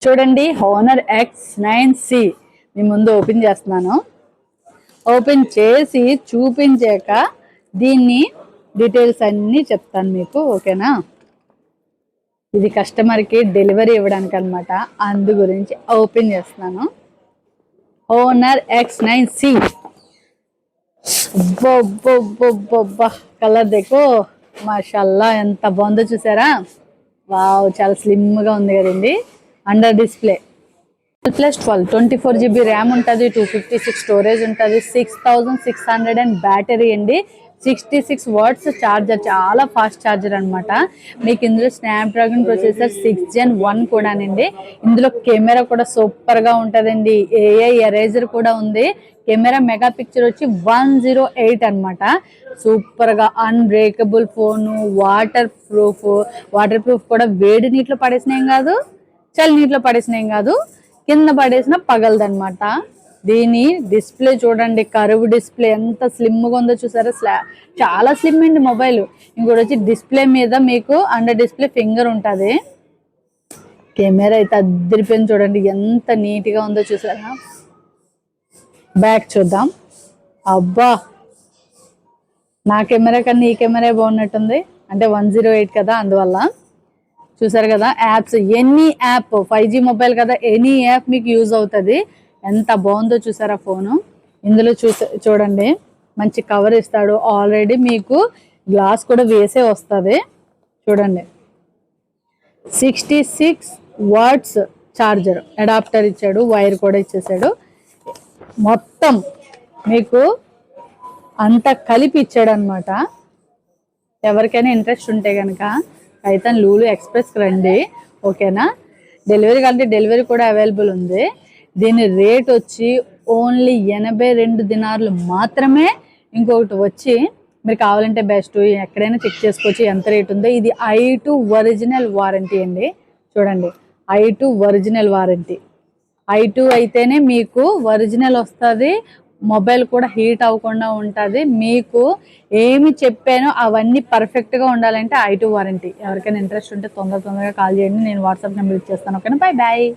చూడండి Honor X9C మీ ముందు open చేస్తున్నాను. ఓపెన్ చేసి చూపించాక దీన్ని డీటెయిల్స్ అన్నీ చెప్తాను మీకు, ఓకేనా? ఇది కస్టమర్కి డెలివరీ ఇవ్వడానికి అనమాట, అందు గురించి ఓపెన్ చేస్తున్నాను. హోనర్ X9C కలర్ దేకో మాషాల్లా, ఎంత బాగుందో చూసారా? వావ్, చాలా స్లిమ్గా ఉంది కదండి. అండర్ డిస్ప్లే +12 24GB ర్యామ్ ఉంటుంది, 256 స్టోరేజ్ ఉంటుంది, 6600 అండ్ బ్యాటరీ అండి, 66 వాట్స్ ఛార్జర్, చాలా ఫాస్ట్ ఛార్జర్ అనమాట. మీకు ఇందులో స్నాప్డ్రాగన్ ప్రొసెసర్ 6 Gen 1 కూడానండి. ఇందులో కెమెరా కూడా సూపర్గా ఉంటుందండి. AI ఎరేజర్ కూడా ఉంది. కెమెరా మెగా పిక్చర్ వచ్చి 108 అనమాట. సూపర్గా అన్బ్రేకబుల్ ఫోను, వాటర్ ప్రూఫ్ కూడా వేడి నీటిలో పడేసినేం కాదు, చలి నీటిలో పడేసినేం కాదు, కింద పడేసిన పగలదనమాట. దీని డిస్ప్లే చూడండి, కర్వ్ డిస్ప్లే ఎంత స్లిమ్గా ఉందో చూసారా? చాలా స్లిమ్ అండి మొబైల్. ఇంకోటి వచ్చి డిస్ప్లే మీద మీకు అండర్ డిస్ప్లే ఫింగర్ ఉంటుంది. కెమెరా అయితే అద్దరిపోయింది చూడండి, ఎంత నీట్గా ఉందో చూసారా? బ్యాక్ చూద్దాం. అబ్బా, నా కెమెరా కన్నా ఈ కెమెరా బాగున్నట్టుంది, అంటే 108 కదా, అందువల్ల. చూసారు కదా apps, any app 5G mobile కదా, ఎనీ యాప్ మీకు యూజ్ అవుతుంది. ఎంత బాగుందో చూసారా ఫోను? ఇందులో చూడండి, మంచి కవర్ ఇస్తాడు. ఆల్రెడీ మీకు గ్లాస్ కూడా వేసే వస్తుంది చూడండి. 66 వాట్స్ ఛార్జర్, అడాప్టర్ ఇచ్చాడు, వైర్ కూడా ఇచ్చేసాడు. మొత్తం మీకు అంతా కలిపి ఇచ్చాడు అనమాట. ఎవరికైనా ఇంట్రెస్ట్ ఉంటే కనుక అయితే లూలు ఎక్స్ప్రెస్కి రండి, ఓకేనా? డెలివరీ కంటే డెలివరీ కూడా అవైలబుల్ ఉంది. దీని రేట్ వచ్చి ఓన్లీ 82 దినార్లు మాత్రమే. ఇంకొకటి వచ్చి మీరు కావాలంటే బెస్ట్ ఎక్కడైనా చెక్ చేసుకోవచ్చు ఎంత రేట్ ఉందో. ఇది i2 ఒరిజినల్ వారంటీ అండి. చూడండి, i2 ఒరిజినల్ వారంటీ. i2 అయితేనే మీకు ఒరిజినల్ వస్తుంది, మొబైల్ కూడా హీట్ అవ్వకుండా ఉంటుంది. మీకు ఏమి చెప్పానో అవన్నీ పర్ఫెక్ట్గా ఉండాలంటే i2 వారంటీ. ఎవరికైనా ఇంట్రెస్ట్ ఉంటే తొందరగా కాల్ చేయండి, నేను వాట్సాప్ నెంబర్ ఇచ్చేస్తాను, ఓకేనా? బాయ్.